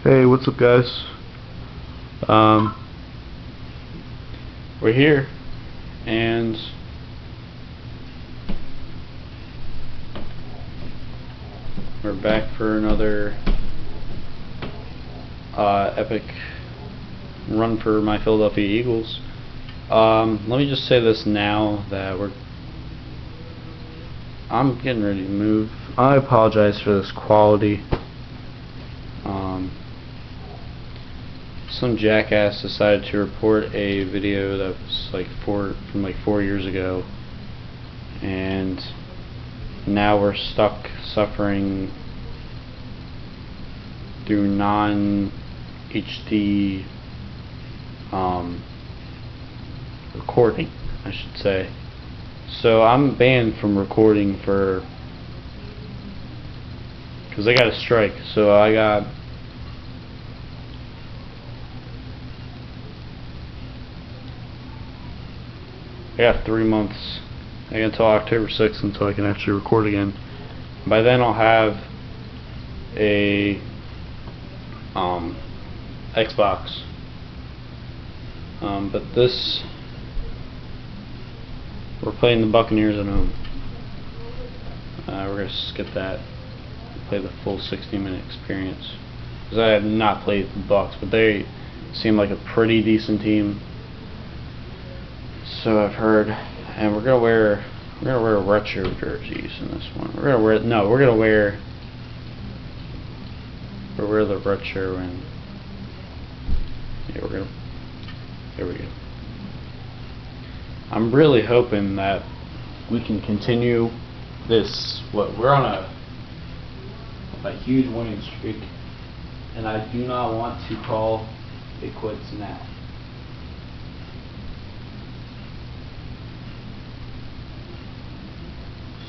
Hey, what's up, guys? Um, we're here, and we're back for another epic run for my Philadelphia Eagles. Let me just say this now that I'm getting ready to move. I apologize for this quality. Some jackass decided to report a video that was from 4 years ago, and now we're stuck suffering through non-HD recording, I should say. So I'm banned from recording because I got a strike. So I got 3 months. I got until October 6th until I can actually record again. By then I'll have a Xbox. But we're playing the Buccaneers at home. We're gonna skip that. Play the full 60-minute experience because I have not played the Bucs, but they seem like a pretty decent team. So I've heard, and we're gonna wear retro jerseys in this one. We're gonna wear the retro, and yeah, there we go. I'm really hoping that we can continue this. We're on a huge winning streak, and I do not want to call it quits now.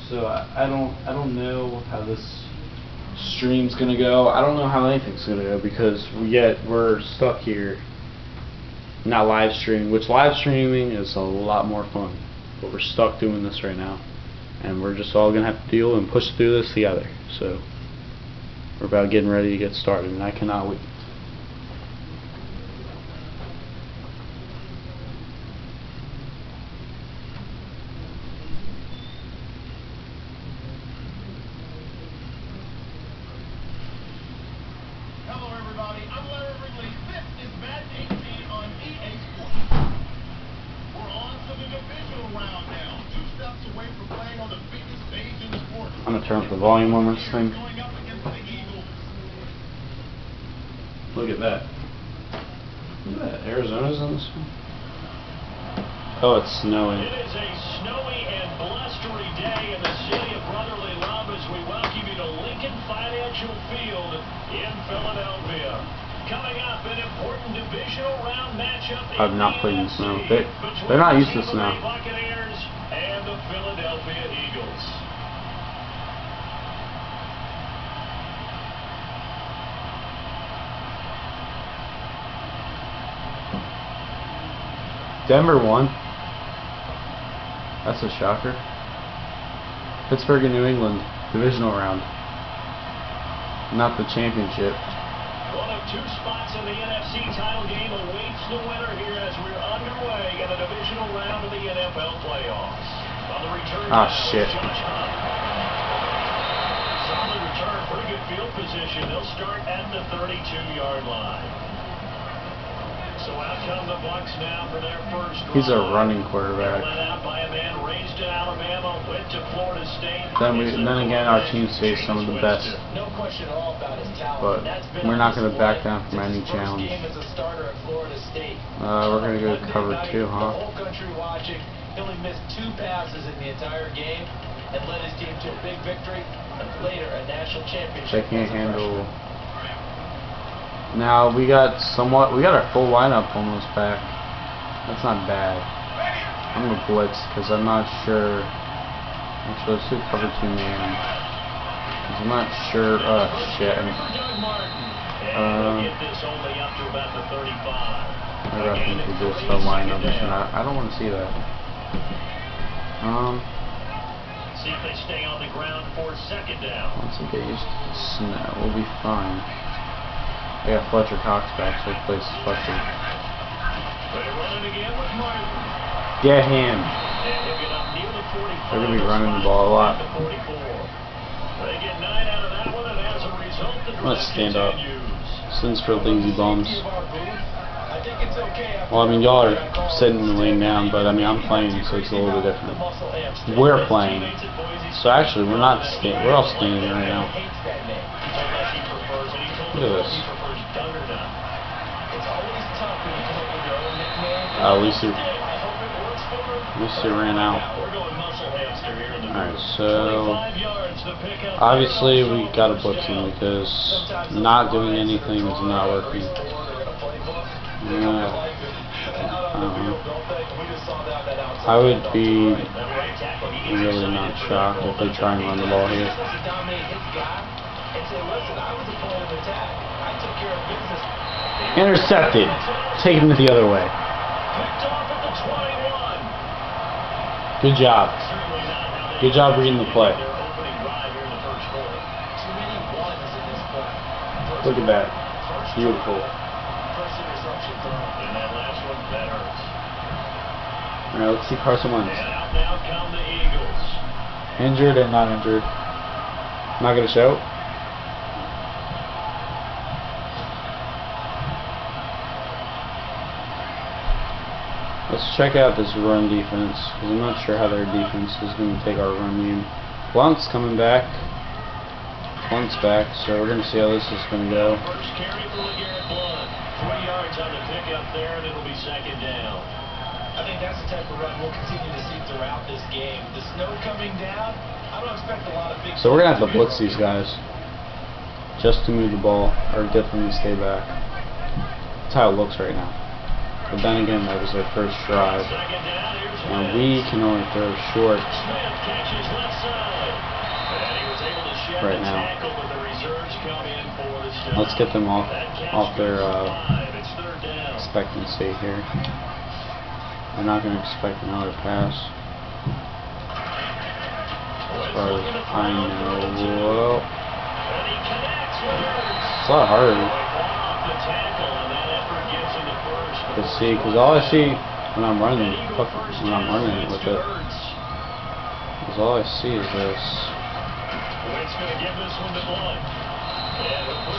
So I don't know how this stream's gonna go. I don't know how anything's gonna go because we're stuck here, not live streaming. Which live streaming is a lot more fun, but we're stuck doing this right now, and we're just all gonna have to deal and push through this together. So we're about getting ready to get started, and I cannot wait. I'm gonna turn up the volume on this thing. Look at that. Look at that. Arizona's in this one. Oh, it's snowing. It is a snowy and blustery day in the city of brotherly love as we welcome you to Lincoln Financial Field in Philadelphia. Coming up, an important divisional round matchup. I've not played in snow. They're not used to snow. Buccaneers and the Philadelphia Eagles. Denver won. That's a shocker. Pittsburgh and New England, divisional round. Not the championship. One of two spots in the NFC title game awaits the winner here as we're underway in the divisional round of the NFL playoffs. On the return, shit. Solid return, pretty good field position. They'll start at the 32-yard line. So out come the Bucs now for their first drive. He's a running quarterback. Led out by a man raised in Alabama, went to Florida State. Then again, our teams face some of the best. No question at all about his talent. But we're not going to back down from any challenge. We're going to go cover 2, huh? The whole country watching. He only missed 2 passes in the entire game and led his team to a big victory and later a national championship. They can't handle. Now we got our full lineup almost back. That's not bad. I'm gonna blitz because I'm not sure. Actually, let's do cover 2 man. Because I'm not sure. Oh shit. Maybe I think we just the lineup, and I don't want to see that. See if they stay on the ground for second down. Once we get used to the snow, we'll be fine. They got Fletcher Cox back, so he plays Fletcher. They're running again with Martin. Get him. And he'll get up near the 45. They're going to be running the ball a lot. They get 9 out of that one, and as a result, the I'm going to stand up. continues. Since for lazy bums. Well, I mean, y'all are sitting and laying down, but I mean, I'm playing, so it's a little bit different. We're playing. So actually, we're not standing. We're all standing right now. Look at this. At least it ran out. Alright, so obviously we gotta blitz him because not doing anything is not working. I don't know. I would be really not shocked if they try and run the ball here. Intercepted. Taking it the other way. Good job. Good job reading the play. Look at that. Beautiful. Alright, let's see Carson Wentz. Injured and not injured. Not gonna show. Let's check out this run defense, because I'm not sure how their defense is going to take our run game. Blunt's coming back. Blunt's back, so we're going to see how this is going to go. First carry for LeGarrette Blunt. 3 yards on the pickup there, and it'll be second down. I think that's the type of run we'll continue to see throughout this game. The snow coming down, I don't expect a lot of big... So we're going to have to blitz these guys just to move the ball, or get them to stay back. That's how it looks right now. But then again, that was their first drive, and we can only throw short right now. Let's get them off their expectancy here. They're not going to expect another pass, as far as I know. Well, it's a lot harder to see, because all I see when I'm running it with it is all I see is this.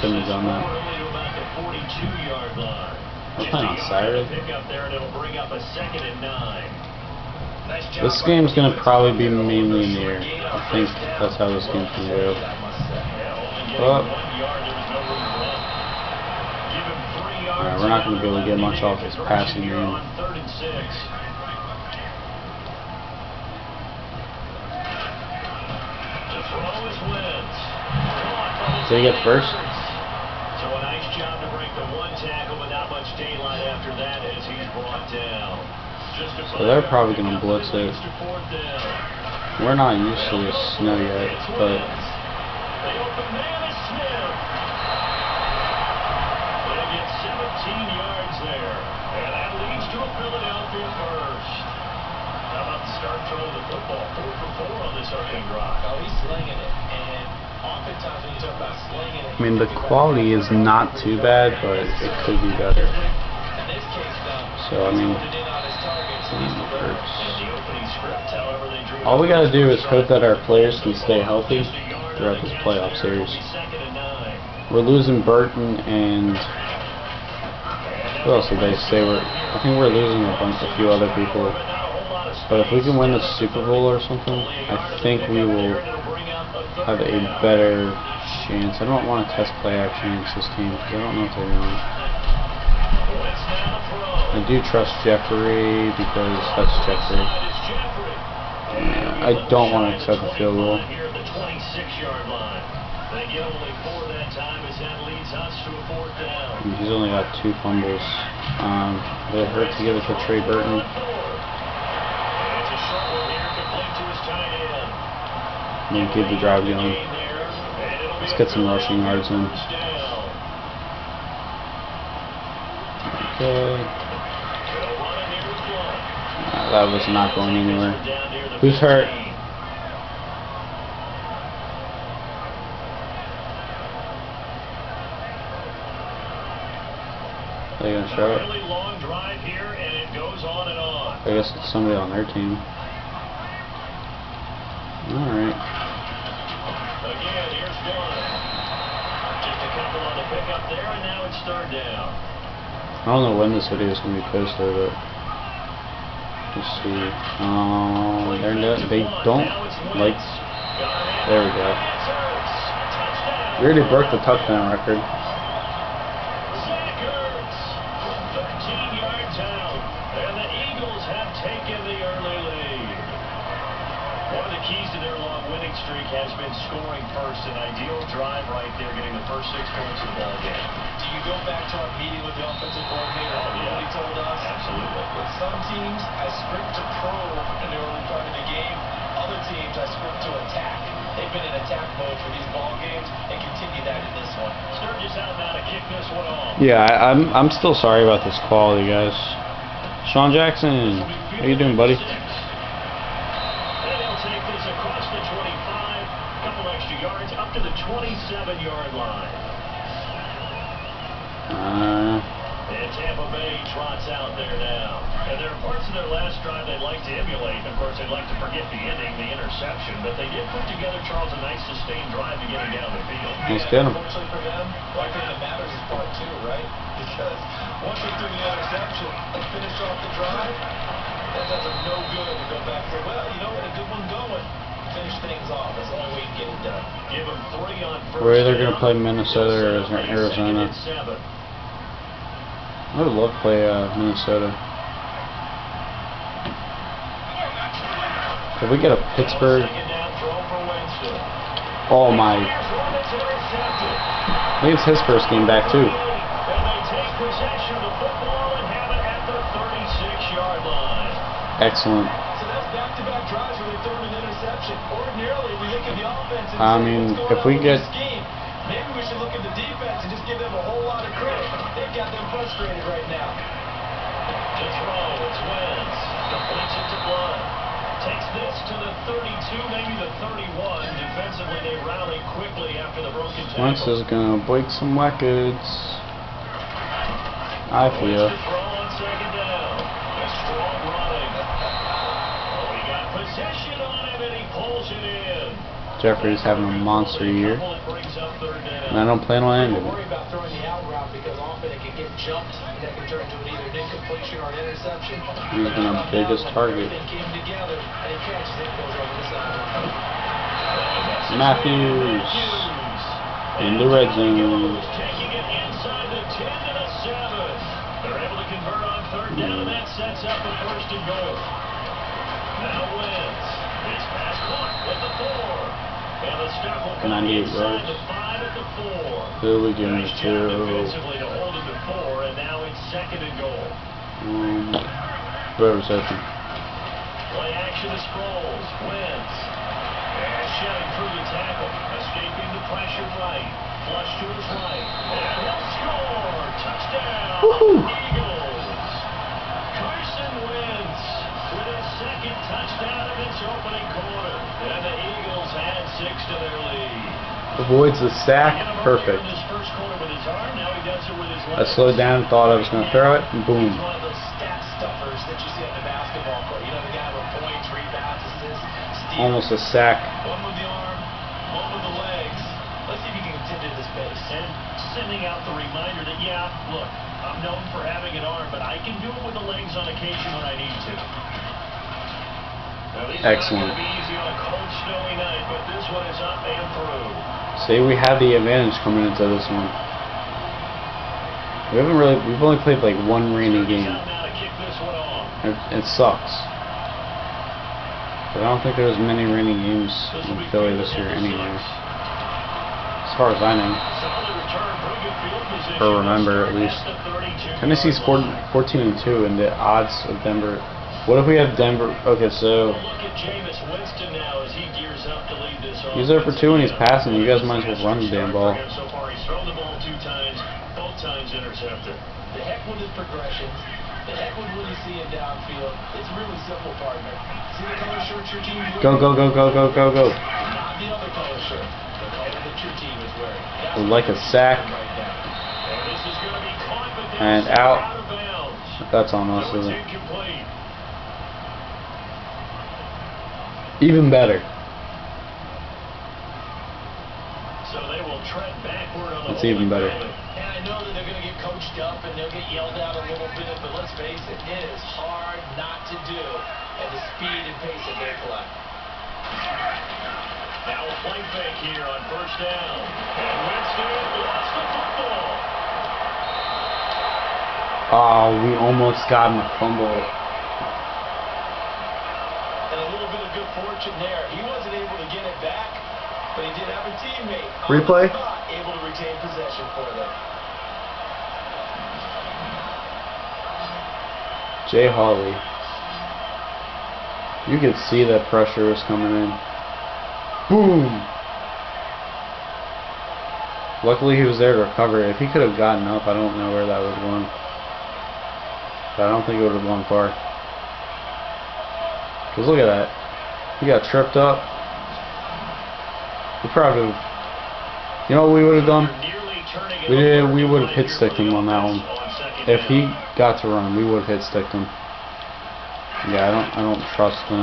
Shouldn't have done that. We're playing on Saturday. This game's gonna probably be mainly in the air. I think that's how this game's gonna go. But alright, we're not going to be able to get much off this passing game. Did he get first? So a nice job to break the one tackle without much daylight after that as he's brought down. So they're probably going to blitz it. We're not used to this snow yet, but yards there, and that leads to a Philadelphia first. How about the start throw of the football? 4 for 4 on this opening drive. Oh, he's slinging it, and oftentimes when you talk about slinging it, I mean, the quality is not too bad, but it could be better. in this case, So I mean, it hurts. All we gotta do is hope that our players can stay healthy throughout this playoff series. We're losing Burton and who else did they say? I think we're losing a few other people. But if we can win the Super Bowl or something, I think we will have a better chance. I don't want to test play action against this team because I don't know what they're doing. I do trust Jeffrey because that's Jeffrey. I don't want to accept the field goal. He's only got 2 fumbles. It hurt to give it to Trey Burton. And keep the drive going. Let's get some rushing yards in. Okay. That was not going anywhere. Who's hurt? They gonna show it? Really long drive here, and it goes on and on. I guess it's somebody on their team. Alright. Again, here's one. Just a couple on the pickup there, and now it's third down. I don't know when this video is going to be posted, but let's see. They don't like. There we go. We already broke the touchdown record. Zach Ertz, 13 yards out, and the Eagles have taken the early lead. One of the keys to their long winning streak has been scoring first. An ideal drive right there, getting the first 6 points of the ball game. Do you go back to our meeting with the offensive coordinator? What he told us? Absolutely. With some teams, I script to probe in the early part of the game. Other teams, I script to attack. They've been in attack mode for these ball games and continue that in this one. Sturgis out now to kick this one off. Yeah, I'm still sorry about this quality, guys. Sean Jackson, how you doing, buddy? And he'll take this across the 25, couple extra yards, up to the 27-yard line. And Tampa Bay trots out there now. And there are parts of their last drive they'd like to emulate. Of course, they'd like to forget the ending, the interception. But they did put together, Charles, a nice sustained drive to get him down the field. Let's get him. Unfortunately for them, the thing that matters is part 2, right? Because once they threw the interception and finished off the drive, that does them no good to go back and say, well, you know what, a good one going. Finish things off. That's the only way you can get it done. Give them 3 on first. Where they're going to play Minnesota or Arizona. I would love to play Minnesota. If we get a Pittsburgh, oh my! I think it's his first game back too. Excellent. So that's back-to-back drives where they throw an interception. Ordinarily, we look at the offense and I say, mean, what's going if we on with get- this scheme? Maybe we should look at the defense and just give them a whole lot of credit. They've got them frustrated right now. To throw, it's Wentz. Completes it to Blood. Takes this to the 32, maybe the 31. Defensively, they rally quickly after the broken tackle. Wentz is going to break some records. I Wentz feel. to throw on second down. A strong running. Oh, he got possession on him, and he pulls it in. Jeffrey's having a monster year, and I don't plan on ending Don't it. worry about throwing the out route because often it can get jumped and that can turn into either an incompletion or an interception. He's going to big his target. Everything came together and he catches it and goes over the side. Matthews in the red zone. Taking it inside the 10 to the 7. They're able to convert on third down, and that sets up the first and goal. Now Wentz. It's pass caught at the 4. And the stop will come 98 inside yards. the 5 at the 4. Who are we giving Nice it job to? defensively to hold it to 4, and now it's second and goal. Whoever's open. Play action to Sproles. Wentz. And shoving through the tackle. Escaping the pressure right. Flush to his right. And he'll score. Touchdown. Woohoo. Eagles. Carson Wentz with his second touchdown of this opening quarter. And the Eagles add 6 to their lead. Avoids the sack. Perfect. In his first quarter with his arm. Now he does it with his I left. slowed down, thought I was going to throw it, and boom. He's one of those stat stuffers that you see on the basketball court. You know, the guy with points, rebounds, assists, steals. Almost a sack. One with the arm, one with the legs. Let's see if he can continue this pace. And sending out the reminder that, yeah, look, I'm known for having an arm, but I can do it with the legs on occasion when I need to. Now, these Excellent. are not going to be easy on a cold, snowy night, but this one is up and through. See, we have the advantage coming into this one. We've only played like one rainy game. Out now to kick this one off. It sucks. But I don't think there's many rainy games in Philly this year anyway. As far as I know. Solid return, pretty good field position. Or remember, at least. At the 32-yard Tennessee's line. 14-2, and the odds of Denver. What if we have Denver? Okay, so Look at Jameis Winston now as he gears up to lead this he's over for 2 and he's passing. You guys might as well run the damn ball. So far, he's thrown the ball 2 times, both times intercepted. The heck with his progressions. The heck with what you see in downfield. It's really simple, partner. See the color shirts your team wearing? Go, go, go, go, go, go, go. Not the other color shirt. The color that your team is wearing. That's Like a sack. right now. And this is going to be caught, but And out. That's on us, isn't it? Even better. So they will tread backward on the It's even better. And I know that they're going to get coached up and they'll get yelled at a little bit, but let's face it, it is hard not to do at the speed and pace that they play. Now a play fake here on first down. And Winston lost the football. Oh, we almost got him a fumble. And a little bit of good fortune there. He wasn't able to get it back, but he did have a teammate Replay. able to retain possession for them. Jay Hawley. You could see that pressure was coming in. Boom! Luckily he was there to recover. If he could have gotten up, I don't know where that would have gone. But I don't think it would have gone far. Because look at that. He got tripped up. We probably would have... You know what we would have done? We would have hit sticked him on that one. If he got to run, we would have hit sticked him. Yeah, I don't trust him.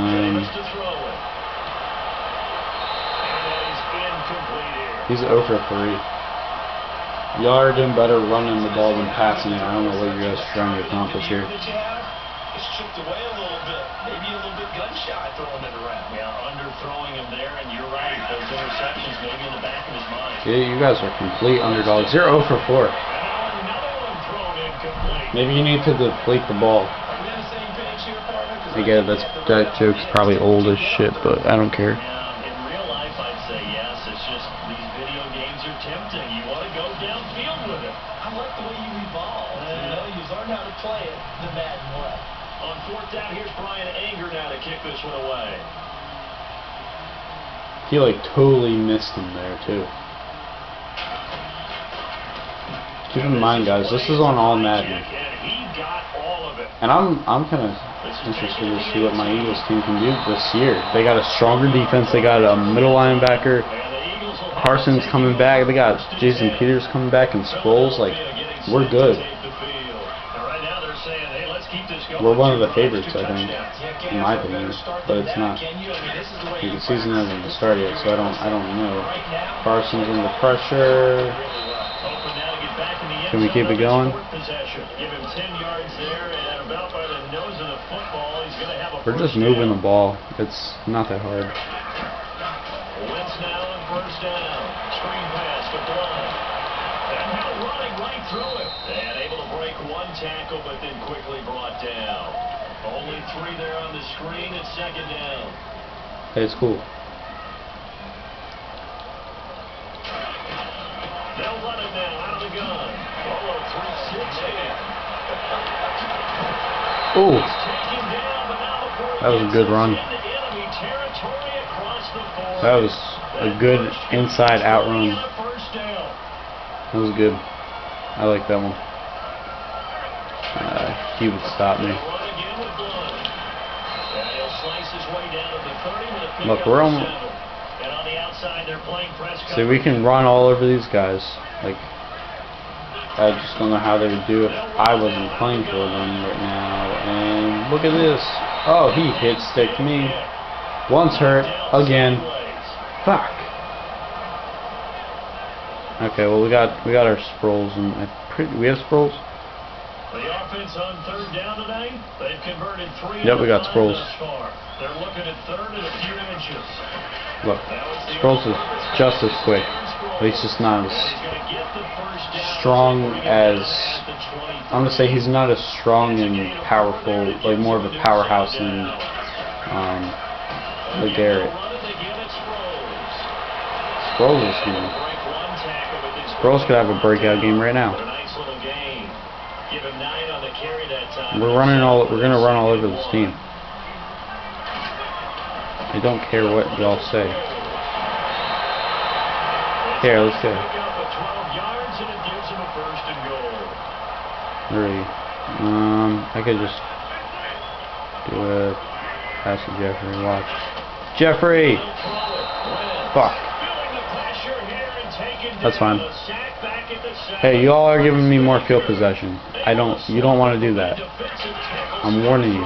He's 0 for 3. Y'all are doing better running the ball than passing it. I don't know what you guys are trying to accomplish here. It's chipped away a little bit. Maybe a little bit gun-shy throwing it around. Yeah, under-throwing him there, and you're right. Those interceptions maybe in the back of his mind. Yeah, you guys are complete underdogs. You're 0 for 4. Maybe you need to deplete the ball. I get it, that joke's probably old as shit, but I don't care. In real life, I'd say yes. It's just these video games are tempting. You want to go downfield with it. I like the way you evolve. You learn how to play it the Madden way. On fourth down, here's Brian Anger now to kick this one away. He like totally missed him there too. Keep in mind, guys, this is on all Madden. And I'm kind of interested to see what my Eagles team can do this year. They got a stronger defense. They got a middle linebacker. Parsons coming back. They got Jason Peters coming back and Sproles. Like, we're good. We're one of the favorites, I think, in my opinion. But it's not. The season hasn't even started yet, so I don't know. Parsons under pressure. Can we keep it going? We're just moving the ball. It's not that hard. Wentz now on first down. Screen pass to Blunt. And now running right through it. And able to break one tackle, but then quickly brought down. Only 3 there on the screen. It's second down. Hey, it's cool. They'll run it now out of the gun. Follow 3-6. Ooh. That was a good run. That was a good inside out run. That was good. I like that one. He would stop me. Look, we're on. See, we can run all over these guys. Like, I just don't know how they would do it if I wasn't playing for them right now. And look at this. Oh, he hit sticked me. Once hurt. Again. Fuck. Okay, well we got our Sproles and we have Sproles. The offense on third down tonight. They've converted 3. Yep, we got Sproles. They're looking at third and a few inches. Look, Sproles is just as quick. But he's just not as strong as... I'm gonna say he's not as strong and powerful, like more of a powerhouse than Garrett. Sproles is good. Sproles could have a breakout game right now. We're gonna run all over this team. I don't care what y'all say. Here, let's go. Really. I could just do a pass to Jeffrey. Watch. Jeffrey! Fuck. That's fine. Hey, you all are giving me more field possession. You don't want to do that. I'm warning you.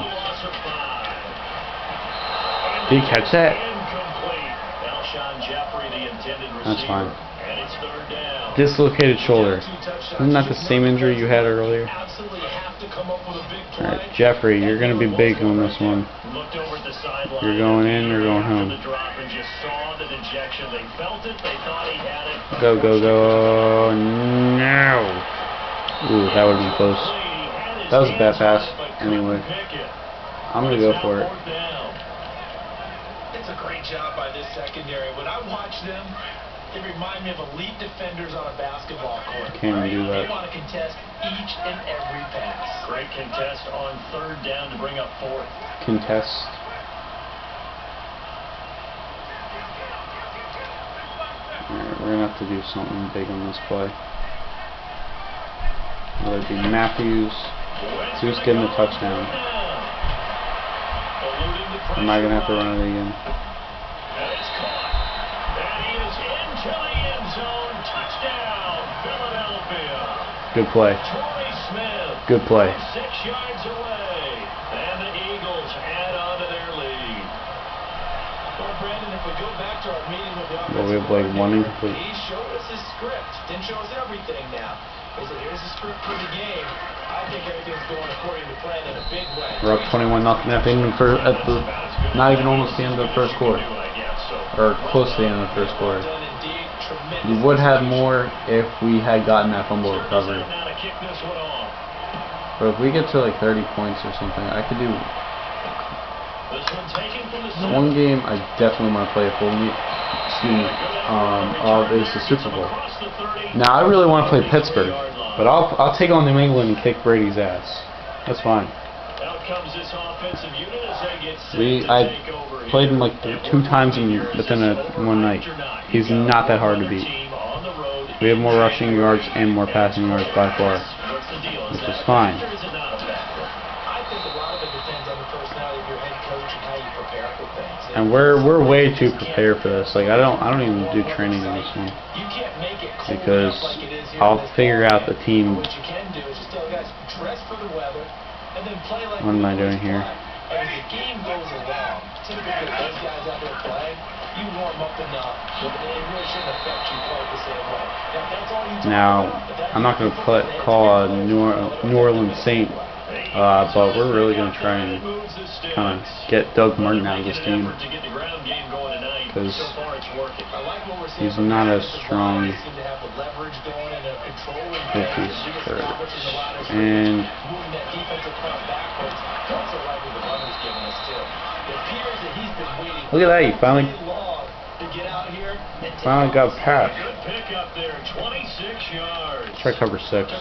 Did you catch that? That's fine. Dislocated shoulder. Isn't that the same injury you had earlier? Alright, Jeffrey, you're going to be big on this one. You're going in, you're going home. Go, go, go. No. Ooh, that would have been close. That was a bad pass. Anyway, I'm going to go for it. It's a great job by this secondary. When I watch them, they remind me of elite defenders on a basketball court. Can't even do that. They want to contest each and every pass. Great contest on third down to bring up fourth. Contest. Alright, we're going to have to do something big on this play. Whether it be Matthews. Who's getting the touchdown? Am I going to have to run it again? Good play. Good play. 6 yards away, and the Eagles add on to their lead. Well, Brandon, if we go back to our meeting with the Well, we have like one incomplete. he showed us his script. Didn't show us everything now. He said, here's the script for the game. I think everything's going according to plan in a big way. We're up 21-0 not even almost the end of the first quarter. Or close to the end of the first quarter. We would have more if we had gotten that fumble recovery. But if we get to like 30 points or something, I could do. One game I definitely want to play a full of is the Super Bowl. Now I really want to play Pittsburgh, but I'll take on New England and kick Brady's ass. That's fine. I played him like 2 times within one night. He's not that hard to beat. We have more rushing yards and more passing yards by far, which is fine. And we're way too prepared for this. Like I don't even do training in this one because I'll figure out the team. What am I doing here? As the game goes along, typically those guys out there playing, you warm up enough, but it really shouldn't affect you quite the same way. Now, that's all you now I'm not going to call a New Orleans Saint, but we're really going to try and kind of get Doug Martin out of this game because he's not as strong if he's hurt. And look at that, he finally got past. Try cover 6.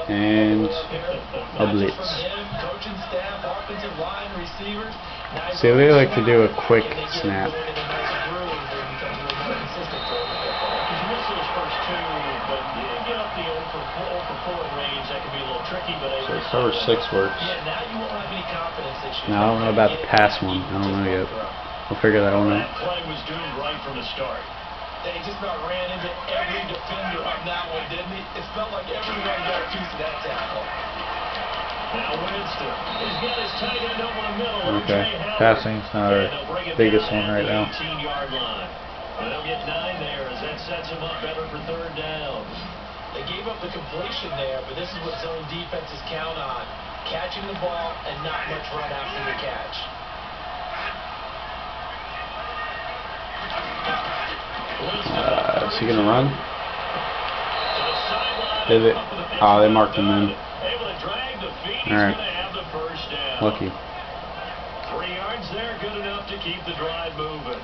And a blitz. See, they like to do a quick snap. So cover 6 works. Now I don't know about the pass one. I don't know yet. We'll figure that one out. He just about ran into every defender on that one, didn't he? It felt like everyone got a piece of that tackle. Now Winston, he's got his tight end over the middle. Okay, passing's not our biggest one right now. They'll get 9 there as that sets him up better for third down. They gave up the completion there, but this is what zone defenses count on. Catching the ball and not much run after the catch. Is he going to run? Did it? Oh, they marked him in. Alright. Lucky. 3 yards there, good enough to keep the drive moving.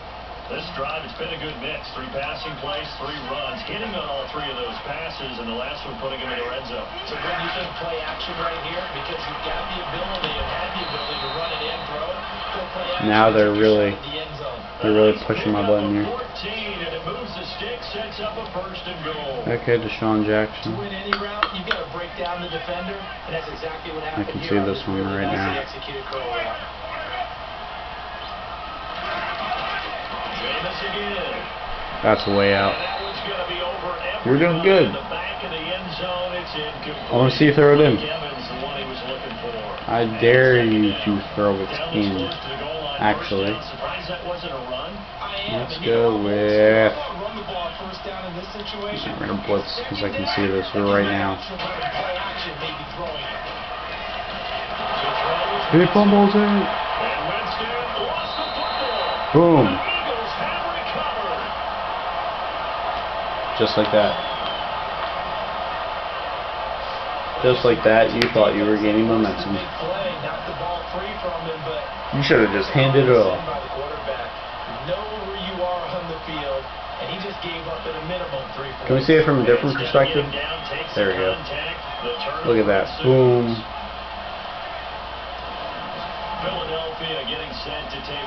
This drive, it's been a good mix. 3 passing plays, 3 runs. Hitting on all 3 of those passes, and the last one putting him in the red zone. So when you think play action right here, because you've got the ability and had the ability to run it in, throw it, go play action. Now they're really pushing my button here. 14, and it moves the stick, sets up a 1st and goal. Okay, Deshaun Jackson. To win any route, you've got to break down the defender, and that's exactly what happened. I can see this one right now. Again. That's way out. You're doing good. I want to see you throw it in. I dare you to throw it in. Actually. Let's go with... I'm going to blitz because I can see this right now. He fumbles it. Boom. Just like that. Just like that, you thought you were gaining momentum. You should have just handed it off. Can we see it from a different perspective? There we go. Look at that. Boom.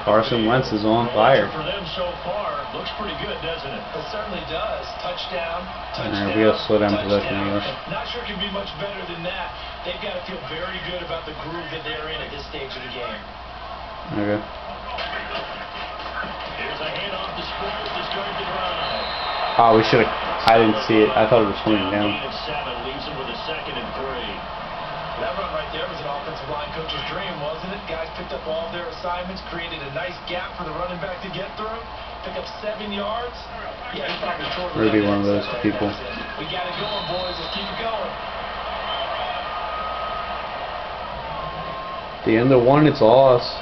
Carson Wentz is on fire. For them so far, looks pretty good, doesn't it? It certainly does. Touchdown. Alright, we gotta slow down possession, English. Not sure it can be much better than that. They've got to feel very good about the groove that they're in at this stage of the game. Okay. Here's a handoff to Sproles to start the drive. Oh, we should have. I didn't see it. I thought it was swinging down. Leaves him with a 2nd and 3. That run right there was an offensive line coach's dream, wasn't it? Guys picked up all their assignments, created a nice gap for the running back to get through, pick up 7 yards. Yeah, he probably tore it. Maybe one of those people. We got it going, boys. Let's keep it going. At the end of one, it's all us.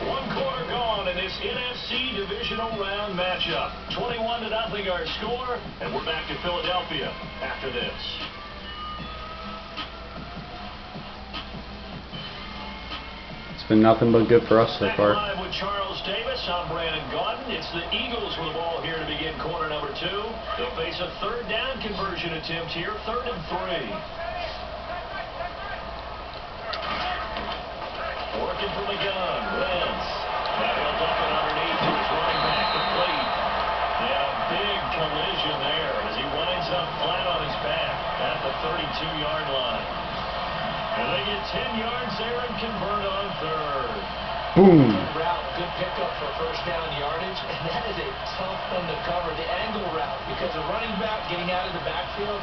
1 quarter gone in this NFC Divisional round matchup. 21-0 our score, and we're back to Philadelphia after this. Been nothing but good for us so far. Live with Charles Davis, I'm Brandon Gaudin. It's the Eagles with the ball here to begin quarter number 2. They'll face a 3rd down conversion attempt here, 3rd and 3. Working from the gun, Wentz. Now he'll dump it underneath to his running back, complete. And a big collision there as he winds up flat on his back at the 32-yard line. And they get 10 yards there and convert on 3rd. Boom. Route, good pickup for 1st down yardage, and that is a tough one to cover, the angle route, because the running back getting out of the backfield,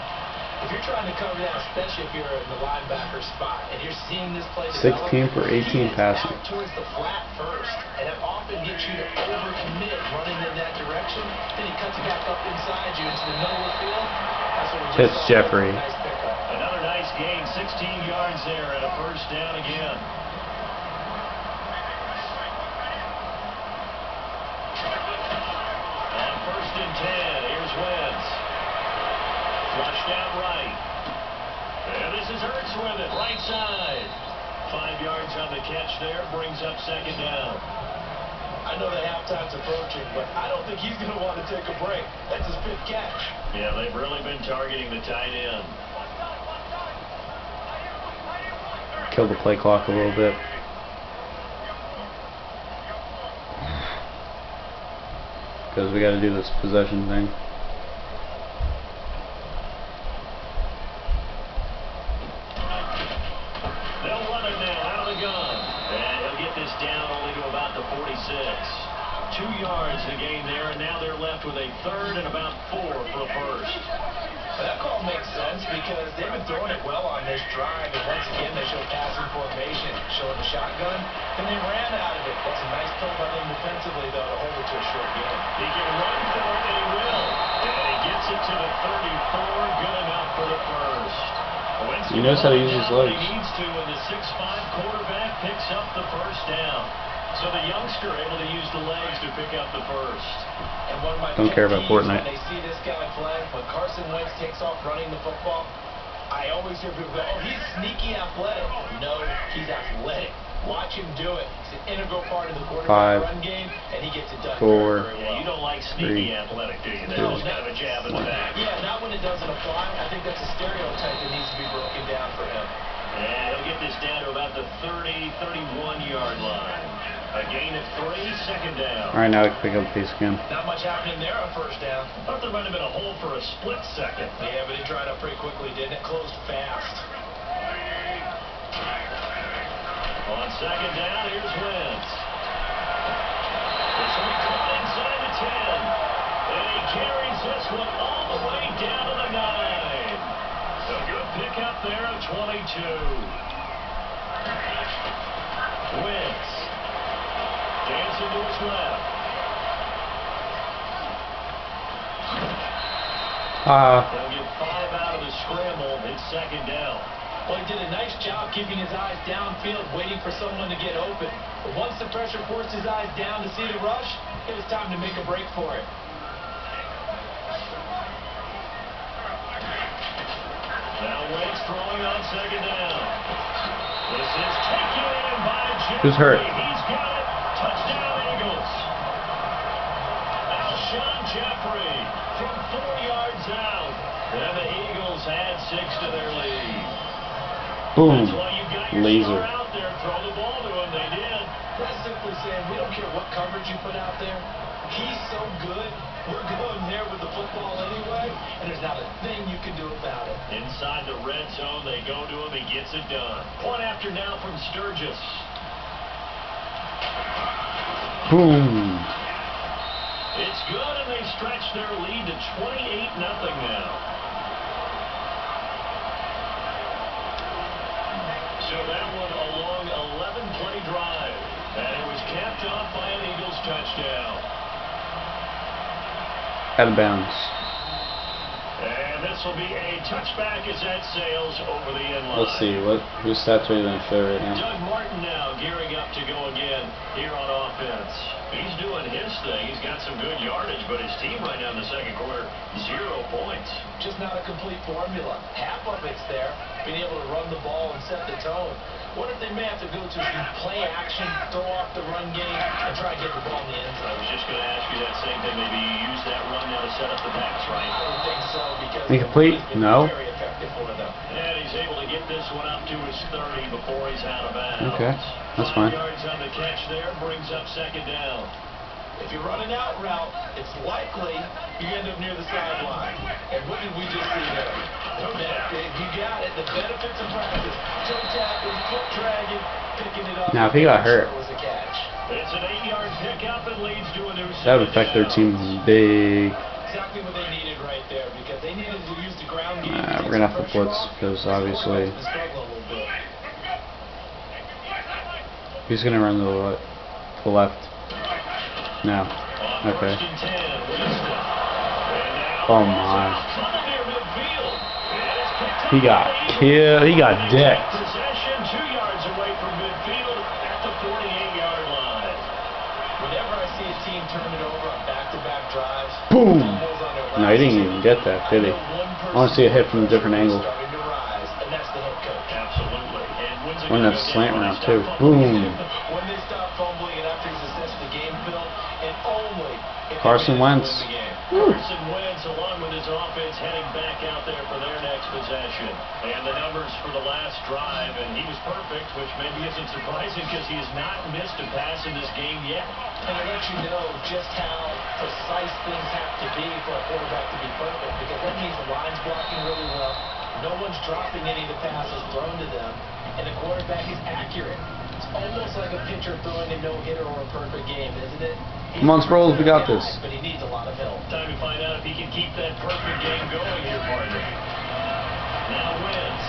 if you're trying to cover that, especially if you're in the linebacker spot, and you're seeing this play 16 for 18 passing. Out towards the flat first, and that often gets you to overcommit running in that direction, then he cuts it back up inside you into the middle of the field. That's what we just It's saw. Jeffrey. Nice pickup. Another nice gain, 16 yards there and a 1st down again. On 1st and 10, here's Wentz. Flush down right. And this is Hurts with it, right side. 5 yards on the catch there, brings up 2nd down. I know that halftime's approaching, but I don't think he's going to want to take a break. That's his 5th catch. Yeah, they've really been targeting the tight end. Kill the play clock a little bit. Because we got to do this possession thing. They'll run it now out of the gun. And he'll get this down only to about the 46. 2 yards to gain there, and now they're left with a 3rd and about 4 for a 1st. That call makes sense because they've been throwing it well on this drive, and once again they show passing formation, showing the shotgun, and they ran out of it. That's a nice play by them defensively, though, to hold it to a short game. He can run for it, and he will. And he gets it to the 34, good enough for the 1st. He knows how to use his legs. He needs to, and the 6'5" quarterback picks up the 1st down. So the youngster able to use the legs to pick up the 1st. And one of my Don't care about Fortnite. When they see this guy playing, when Carson Wentz takes off running the football, I always hear people go, oh, he's sneaky athletic. No, he's athletic. Watch him do it. He's an integral part of the quarterback run game, and he gets it done 4, very well. Yeah, you don't like sneaky athletic, do you? That's just kind of a jab in the back. Yeah, not when it doesn't apply. I think that's a stereotype that needs to be broken down for him. And he'll get this down to about the 30, 31-yard line. A gain of 3, 2nd down. Alright, now we can pick up the pace again. Not much happening there on 1st down. Thought there might have been a hole for a split second. Yeah, but it dried up pretty quickly, didn't it? Closed fast. On 2nd down, here's Wentz. This will be caught inside the 10. And he carries this one all the way down to the 9. A good pickup there of 22. Wentz. Dancing to his left. They'll get 5 out of the scramble. It's second down. Well, he did a nice job keeping his eyes downfield, waiting for someone to get open. But once the pressure forced his eyes down to see the rush, it was time to make a break for it. Now Wentz throwing on second down. This is taken in by Jeffrey. Who's hurt? He's got it. Touchdown, Eagles. Alshon Jeffrey from 4 yards out. And the Eagles add 6 to their lead. Boom. That's why you got your Laser. star out there. Throw the ball to him. They did. That's simply saying we don't care what coverage you put out there. He's so good. We're going there with the football anyway, and there's not a thing you can do about it. Inside the red zone, they go to him. He gets it done. Point after now from Sturgis. Boom. It's good, and they stretch their lead to 28-0 now. So that one a long 11-play drive, and it was capped off by an Eagles touchdown. Out of bounds. And this will be a touchback as that sails over the end line. Let's see whose stats are you going to show right now. Doug Martin now gearing up to go again here on offense. He's doing his thing. He's got some good yardage, but his team right now in the second quarter, 0 points. Just not a complete formula. Half of it's there, being able to run the ball and set the tone. What if they may have to go to some play action, throw off the run game, and try to get the ball in the end zone? I was just going to ask you that same thing. Maybe you use that run now to set up the pass, right? I would think so, because Incomplete? it's been No. very effective for them. And he's able to get this one up to his 30 before he's out of bounds. Okay, that's 5 fine. yards on the catch there, brings up second down. If you're running out route, it's likely you end up near the sideline. And what did we just see there? You got it. The benefits of practice. Toe tapping, foot dragging, picking it up. Now, if he got hurt, was a catch. It's an 8-yard pickup and leads to a new that would affect their team big. Exactly what they needed right there, because they needed to use the ground game. We're going to have to blitz because obviously he's going to run to the left. No. Okay. Oh my. He got killed. He got decked. Possession 2 yards away from midfield at the 48-yard line. Whenever I see a team turn it over on back-to-back drives, Boom. No, he didn't even get that, did he? I want to see a hit from a different angle. Absolutely. One that slant route too. Boom. When they stop fumbling and after he's assessed the game film, and only if Carson Wentz. Carson Wentz, along with his offense, heading back out there for their next possession. And the numbers for the last drive, and he was perfect, which maybe isn't surprising because he has not missed a pass in this game yet. And it lets you know just how precise things have to be for a quarterback to be perfect, because that means the line's blocking really well, no one's dropping any of the passes thrown to them, and the quarterback is accurate. It's almost like a pitcher throwing a no-hitter or a perfect game, isn't it? Come on, Sproles, we got this. But he needs a lot of help. Time to find out if he can keep that perfect game going here, partner. Now Wentz.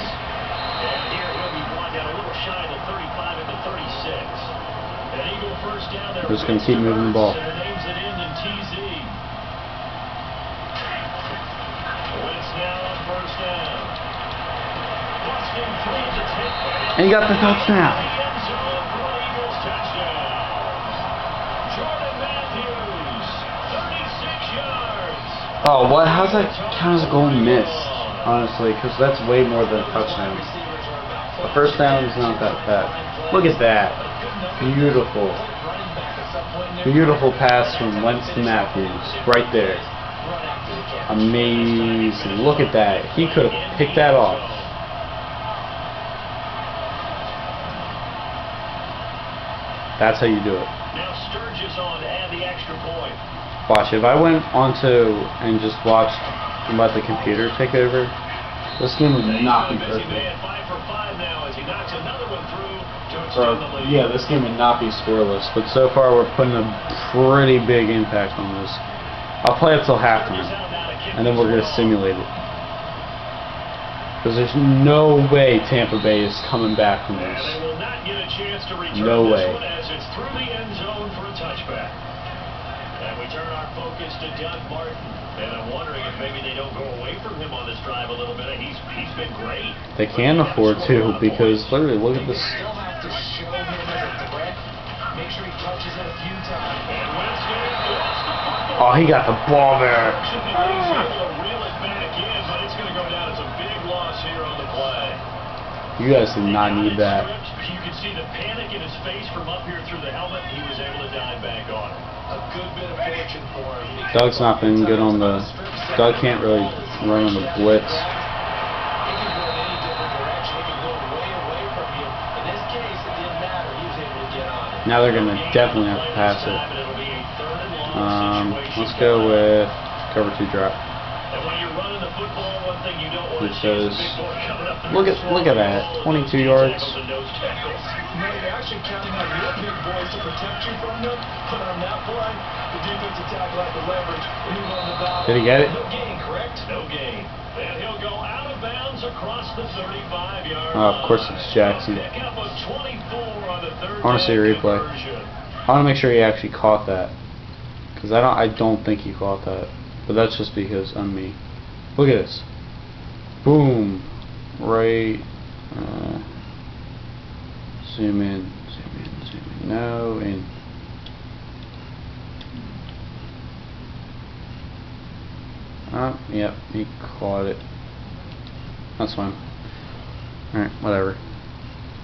And here he'll be brought down a little shy of the 35 at the 36. An Eagle first down there. Just going to keep moving the ball. And names it in TZ. Wentz now on first down. Busting free at the 10. And he got the touchdown. Oh, what? How's that count as a goal missed? Honestly, because that's way more than a touchdown. The first down is not that bad. Look at that. Beautiful. Beautiful pass from Wentz to Matthews. Right there. Amazing. Look at that. He could have picked that off. That's how you do it. Now Sturgis on to add the extra point. Watch, if I went onto and just watched and let the computer take over, this game would not be perfect. Yeah, this game would not be scoreless, but so far we're putting a pretty big impact on this. I'll play it till halftime, and then we're gonna simulate it. Because there's no way Tampa Bay is coming back from this. They will not get a chance to return No this way. one as it's through the end zone for a touchback. And we turn our focus to Doug Martin. And I'm wondering if maybe they don't go away from him on this drive a little bit. He's been great. They can afford to, because literally, look at this. Still have to show him as a threat. Make sure he touches it a few times. And Winston lost the football. Oh, he got the ball back. He's able to reel it back in, but it's going to go down as a big loss here on the play. You guys did not need that. You can see the panic in his face from up here through the helmet. He was able to dive back on it. A good bit of fortune for him. Doug's not been good on the. Doug can't really run on the blitz. He can go in any different direction. He can go way away from you. In this case, it didn't matter. He was able to get on it. Now they're gonna definitely have to pass it. Let's go with cover 2 drop. And when you're running the football, one thing you don't want to see Because is a big boy coming up look at that, 22 yards. No, you're actually counting on your big boys to protect you from them. But on that play, the defensive tackle had the leverage. And he won the battle. Did he get it? No gain, correct? No gain. And he'll go out of bounds across the 35-yard line. Oh, of course it's Jackson. Pick up a 24 on the third I want to see a down replay. conversion. I want to make sure he actually caught that, because I don't think he caught that. But that's just because I'm me. Look at this. Boom. Right. Zoom in. No, in. Yep, he caught it. That's fine. Alright, whatever.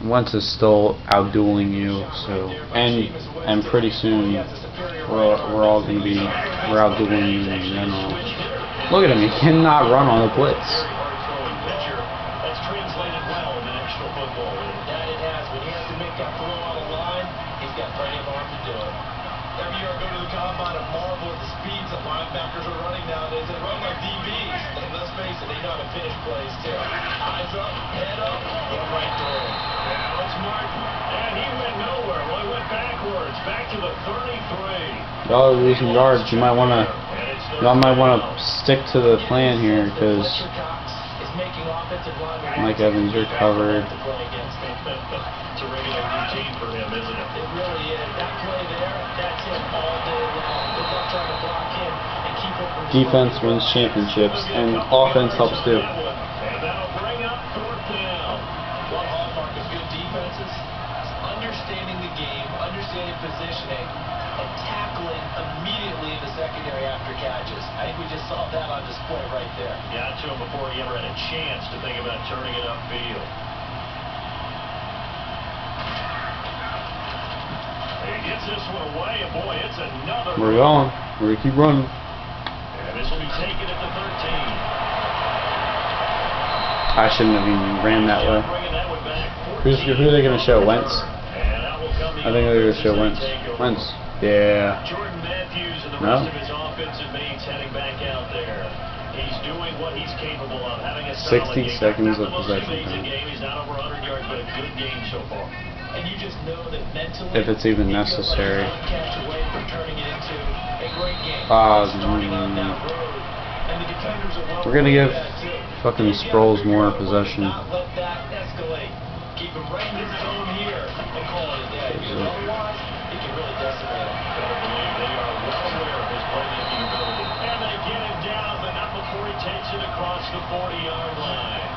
Wentz is still outdueling you, so and pretty soon we're all gonna be outdueling you in general. Look at him, he cannot run on a blitz. That's translated well in the National Football League. That it has. When he has to make that throw on the line, he's got plenty of arm to do it. Every year I go to the combine and marvel at the speeds that linebackers are running nowadays. They run like DBs. And let's face it, they know how to finish plays too. Eyes up, head up, run right through. Now it's Martin. And he went nowhere. Well, he went backwards. Back to the 33. Y'all are losing yards. You might wanna stick to the plan here, because Mike Evans, you're covered. It's a regular routine for him, isn't it? It really is. That play there, that's him all day long. Good luck trying to block him and keep him from Defense wins championships, and offense helps too. And that'll bring up fourth down. One hallmark of good defenses is understanding the game, understanding positioning, and tackling immediately in the secondary after catches. I think we just saw that on display right there. Got to him before he ever had a chance to think about turning it upfield. He gets this one away, and boy, it's another. We're going. We're gonna keep running. And this will be taken at the 13. I shouldn't have even ran that way. Bringing that one back. Who are they gonna show? Wentz? And that will come I think they're gonna show Wentz. Wentz. Yeah. Jordan Matthews and the No. rest of his offensive mates heading back out there. He's doing what he's capable of, having a 60 solid game. seconds Not of the most possession amazing time. game. He's not over 100 yards, but a good game so far. And you just know that mentally, If it's even necessary. one catch away from turning it into a great game. Starting on that road. And the defenders are well We're gonna give aware of that, too. fucking Sproles more possession. Not let that escalate. Keep him right in his zone here and call it a day. Because otherwise, it can really decimate him. Better believe they are well aware of his playmaking ability. And they get him down, but not before he takes it across the 40-yard line.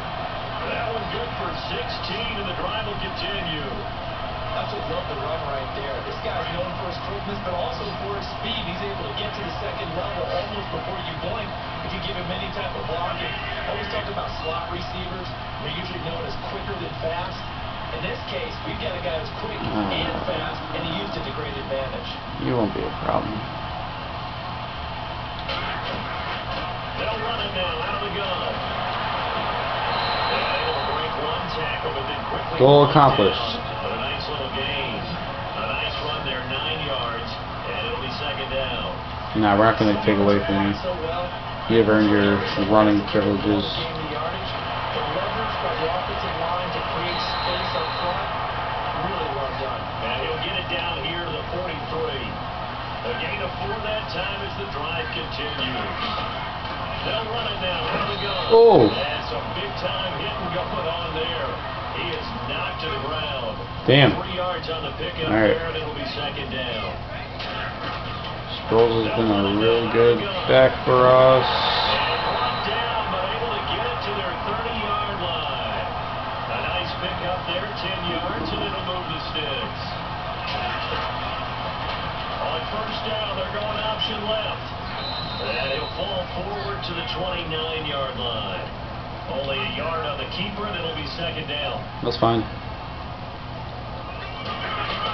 That one good for 16, and the drive will continue. That's what love the run right there. This guy's known for his quickness, but also for his speed. He's able to get to the second level almost before you blink if you give him any type of blocking. Always talk about slot receivers. They're usually known as quicker than fast. In this case, we've got a guy who's quick and fast, and he used it to great advantage. You won't be a problem. They'll run it now out of the gun. And able to break one tackle, but then quickly Goal accomplished. But a nice little gain. A nice run there, 9 yards, and it'll be second down. Nah, we're not gonna take away from you. So well, You have earned your running privileges. gain the yardage. The leverage by the offensive line to create space up front, really well done. And he'll get it down here to the 43. A gain of 4 that time as the drive continues. continues. They'll run it now. Here we go. Oh. And some big-time hitting going on there. He is knocked to the ground. Damn. 3 yards on the pickup All right. there, and it'll be second down. Sproles has been a really good back for us. And brought down, but able to get it to their 30-yard line. A nice pickup there, 10 yards, and it'll move the sticks. On first down, they're going option left. And he'll fall forward to the 29-yard line. Only a yard on the keeper, and it'll be second down. That's fine.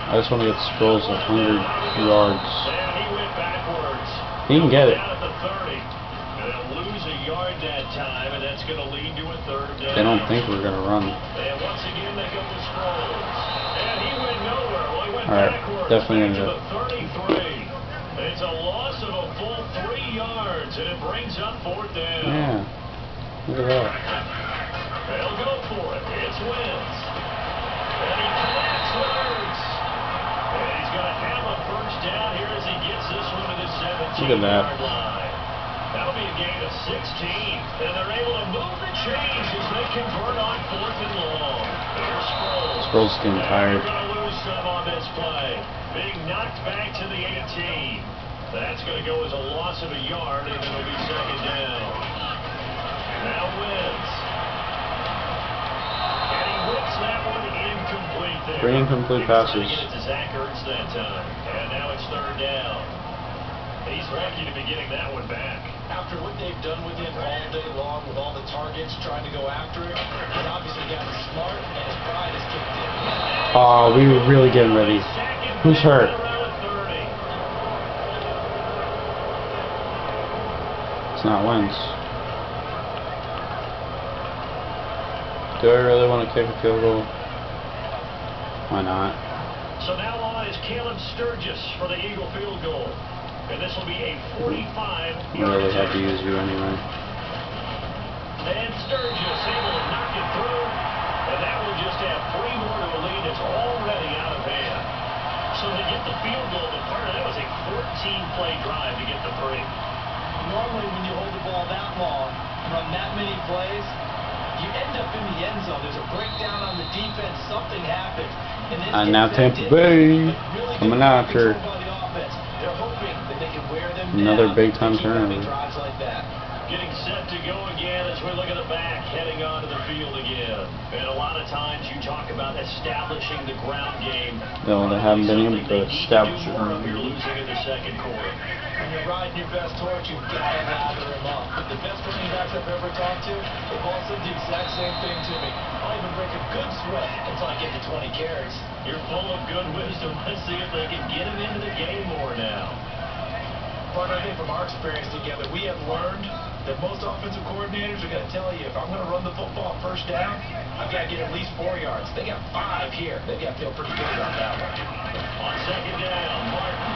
I just want to get Sproles 100 yards. And he went backwards. He can get it. Down at the 30. And they'll lose a yard that time, and that's going to lead to a third down. They don't think we're going to run. And once again, they go with Sproles. And he went nowhere. Well, he went All right, backwards. definitely Back to gonna the 33. It's a loss of a full 3 yards, and it brings up fourth down. Yeah. Look at that. They'll go for it. It's Wentz. And he connects with Ertz. And he's going to have a first down here as he gets this one to the 17-yard line. That'll be a gain of 16. And they're able to move the chains as they convert on fourth and long. Here's Sproles. Sproles getting tired. They're going to lose some on this play. Being knocked back to the 18. That's going to go as a loss of a yard, and it'll be second down. Now Wentz. And he whips that one incomplete there. 3 incomplete passes. He was trying to get it to Zach Ertz that time. And now it's third down. He's lucky to be getting that one back. After what they've done with him all day long, with all the targets trying to go after it, he's obviously gotten smart, and his pride has kicked in. Oh, we were really getting ready. Who's hurt? It's not Wentz. Do I really want to kick a field goal? Why not? So now on is Caleb Sturgis for the Eagle field goal. And this will be a 45-yard I really had to use you anyway. And Sturgis able to knock it through. And that will just add 3 more to a lead. It's already out of hand. So to get the field goal, the part of that was a 14-play drive to get the 3. Normally, when you hold the ball that long, run that many plays, you end up in the end zone. There's a breakdown on the defense. Something happens. And now Tampa Bay coming after. They're hoping that they can wear them another down, big time keep having turnover. drives like that. Getting set to go again as we look at the back, heading onto the field again. And a lot of times you talk about establishing the ground game. No, they haven't been able to establish it. You're losing in the second quarter. When you're riding your best horse, you've got to lather him up. But the best running backs I've ever talked to, they've all said the exact same thing to me. I'll even break a good sweat until I get to 20 carries. You're full of good wisdom. Let's see if they can get him into the game more now. Partner, I think from our experience together, we have learned that most offensive coordinators are going to tell you, if I'm going to run the football first down, I've got to get at least 4 yards. They got 5 here. They've got to feel pretty good about that one. On second down, Martin.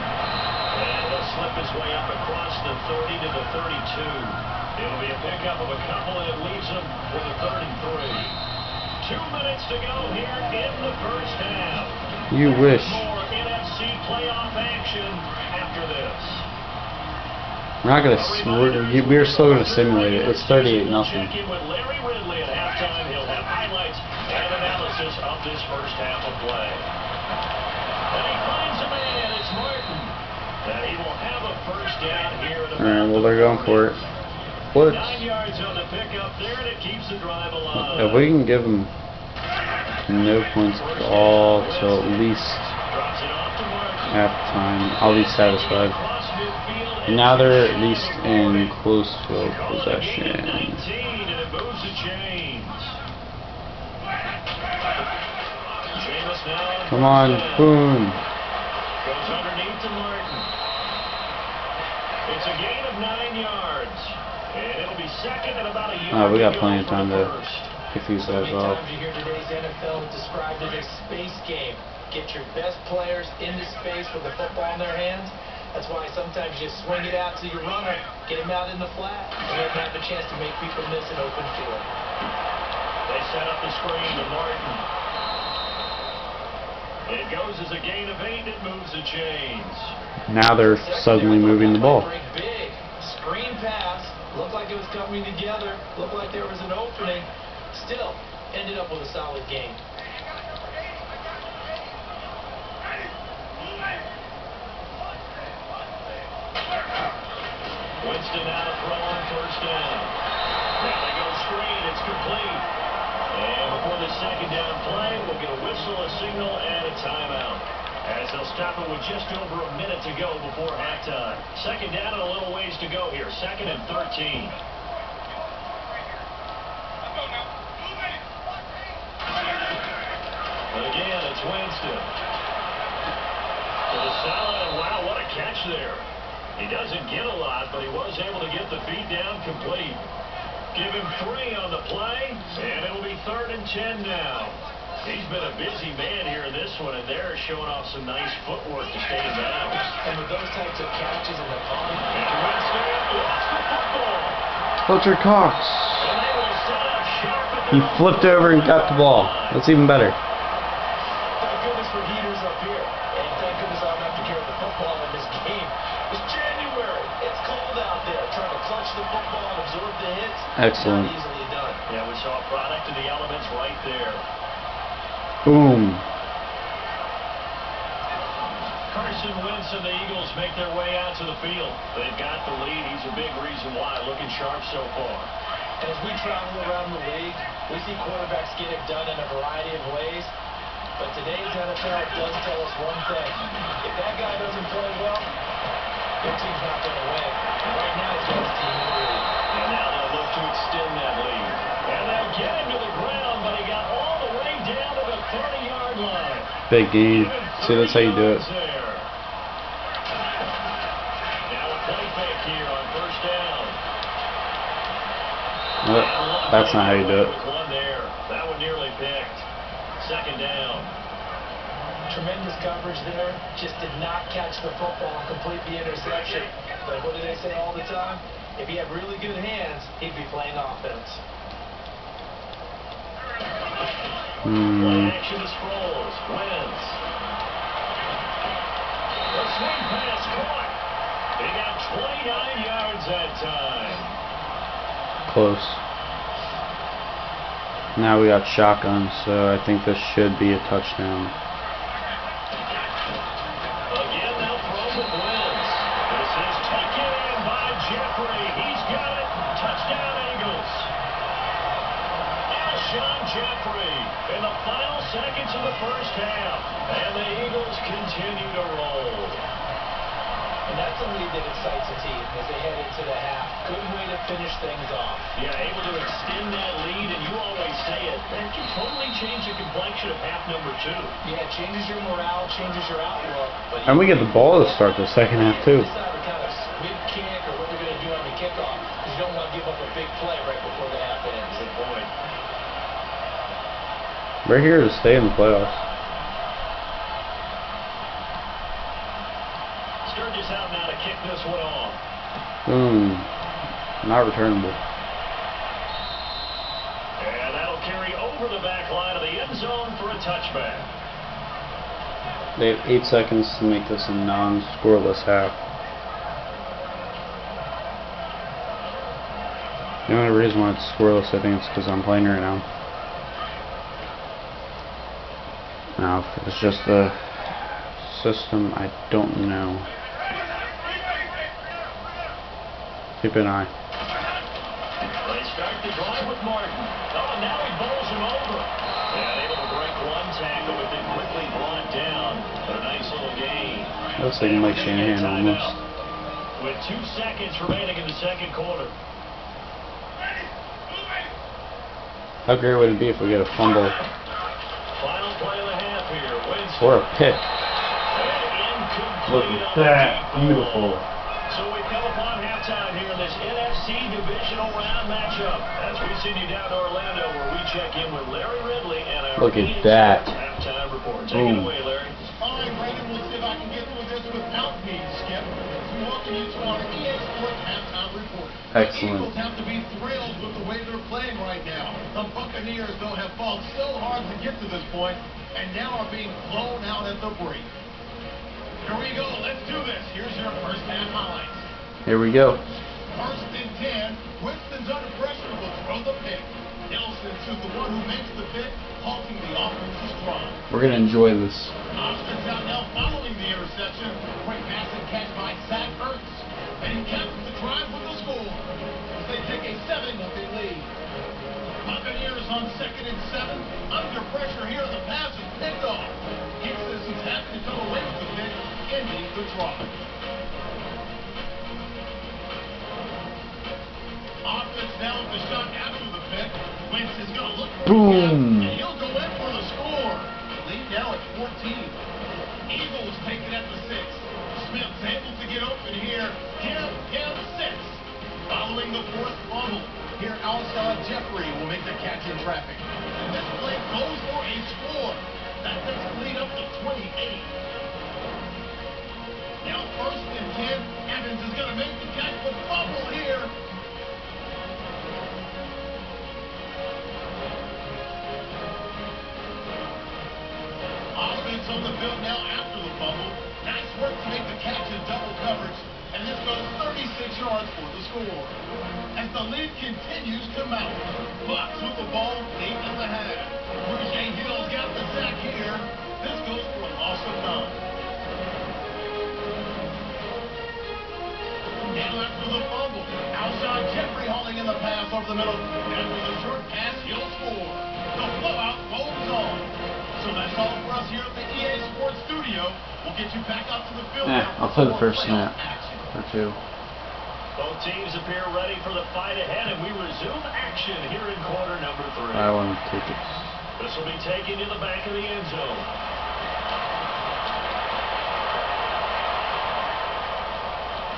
And he'll slip his way up across the 30 to the 32. It'll be a pickup of a couple, and it leaves him with a 33. 2 minutes to go here in the first half. You wish. More NFC playoff action after this. We're not gonna. We're still gonna simulate it. It's 38-0. Check in with Larry Ridley at halftime. He'll have highlights and analysis of this first half of play. And he finds a man. It's Martin. And he will have a first down here. All right. Well, they're going for it. What? 9 yards on the pickup there, and it keeps the drive alive. If we can give them no points at all till at least halftime, I'll be satisfied. And now they're at least in close field possession. Come on, boom. Goes underneath to Martin. It's a gain of 9 yards. And it'll be second and about a yard. Oh, we got plenty of time to kick these guys off. You hear today's NFL described as a space game. Get your best players into space with the football in their hands. That's why sometimes you swing it out to your runner, get him out in the flat, and let him have a chance to make people miss an open field. They set up the screen to Martin. It goes as a gain of 8. It moves the chains. Now they're suddenly moving the ball. Big. screen pass. Looked like it was coming together. Looked like there was an opening. Still, ended up with a solid game. Winston now to throw on first down. Now they go screen. It's complete. And before the second down play, we'll get a whistle, a signal, and a timeout, as they'll stop it with just over a minute to go before halftime. Second down and a little ways to go here. 2nd and 13. But again, it's Winston. To the side, and wow, what a catch there. He doesn't get a lot, but he was able to get the feet down complete. Give him 3 on the play, and it'll be 3rd and 10 now. He's been a busy man here in this one, and they're showing off some nice footwork to stay in bounds. And with those types of catches in the pocket, And Winston lost the football. Fletcher Cox. And they will set up sharp at He the flipped over and got the ball. That's even better. thank goodness for heaters up here. And thank goodness I don't have to carry the football in this game. It's January. It's cold out there. Trying to clutch the football and absorb the hits. Excellent. Not easily done. Yeah, we saw a product of the elements right there. Boom. Carson Wentz and the Eagles make their way out to the field. They've got the lead. He's a big reason why. Looking sharp so far. As we travel around the league, we see quarterbacks get it done in a variety of ways. But today's NFL does tell us one thing. If that guy doesn't play well, your team's not going to win. And right now, he's got his team in the lead. And now they'll look to extend that lead. And they'll get him to the ground, but he got all the way down to the 30-yard line. Big game. See, that's how you do it. There. Now a play fake here on first down. That's not how you do it. With one there. That one nearly picked. 2nd down. Tremendous coverage there. Just did not catch the football and complete the interception. But what do they say all the time? If he had really good hands, he'd be playing offense. Play action to Sproles. Wins. The swing pass caught. He got 29 yards that time. Close. Now we got shotgun, so I think this should be a touchdown. Again, they'll throw with Wentz. This is taken in by Jeffrey. He's got it. Touchdown, Eagles. Alshon Jeffrey in the final seconds of the first half. And the Eagles continue to roll. And that's a lead that excites a team as they head into the half. Good way to finish things off. Yeah, able to extend that lead, and you always say it. That can totally change the complexion of half number 2. Yeah, it changes your morale, changes your outlook. But And we get the ball to start the second half, too. decide what kind of squib kick or what they're going to do on the kickoff. Because you don't want to give up a big play right before the half ends. Good point. We're here to stay in the playoffs. Sturgis out now to kick this one off. Boom. Not returnable. And that'll carry over the back line of the end zone for a touchback. They have 8 seconds to make this a non-scoreless half. The only reason why it's scoreless, I think, is because I'm playing right now. Now, if it's just the system, I don't know. Keep an eye. They start the drive with Martin. Oh, now he bowls him over. And able to break one tackle, but then quickly brought down. But a nice little gain. Looks like Mike Shanahan almost. With 2 seconds remaining in the second quarter. How great would it be if we get a fumble Final play of the half here. Winston. or a pick? Look at that. Beautiful. So we come upon halftime here in this NFC Divisional round matchup as we send you down to Orlando where we check in with Larry Ridley and our Look at that. halftime report. Take it away, Larry. All right, Brandon, we'll see if I can get through this without being skipped. Welcome you to our EA Sports halftime report. Excellent. The Eagles have to be thrilled with the way they're playing right now. The Buccaneers, though, have fought so hard to get to this point and now are being blown out at the break. Here we go. Let's do this. Here's your first half highlights. Here we go. First and 10. Winston's under pressure, will throw the pick. Nelson's the one who makes the pick, halting the offense's drive. We're going to enjoy this. Austin's out now following the interception. Quick pass and catch by Zach Ertz. And he caps the drive with the score. They take a 7-0 lead. Buccaneers on 2nd and 7. Under pressure here, the pass is picked off. Gibson is happy to come away with the pick, ending the drive. Offense now with the shot after the pick. Wentz is going to look for Boom. and he'll go in for the score. Lead now at 14. Eagles take it at the 6. Smith's able to get open here. Give him 6. Following the 4th fumble. Here, Alshon Jeffrey will make the catch in traffic. And this play goes for a score. That takes the lead up to 28. Now 1st and 10. Evans is going to make the catch, but fumble here. Offense on the field now after the fumble. Nice work to make the catch in double coverage. And this goes 36 yards for the score. As the lead continues to mount. Bucs with the ball late in the half. Rouge Hill's got the sack here. This goes for a loss of 9. Now after the fumble, Alshon Jeffrey hauling in the pass over the middle. After the short pass, he'll score. The blowout rolls on. So that's all for us here at the EA Sports Studio. We'll get you back out to the field. I'll play the first snap or two. Both teams appear ready for the fight ahead, and we resume action here in quarter number 3. I want to take it. This will be taken to the back of the end zone.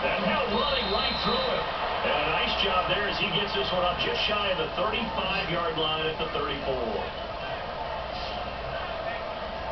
And now running right through it. And a nice job there as he gets this one up just shy of the 35-yard line at the 34.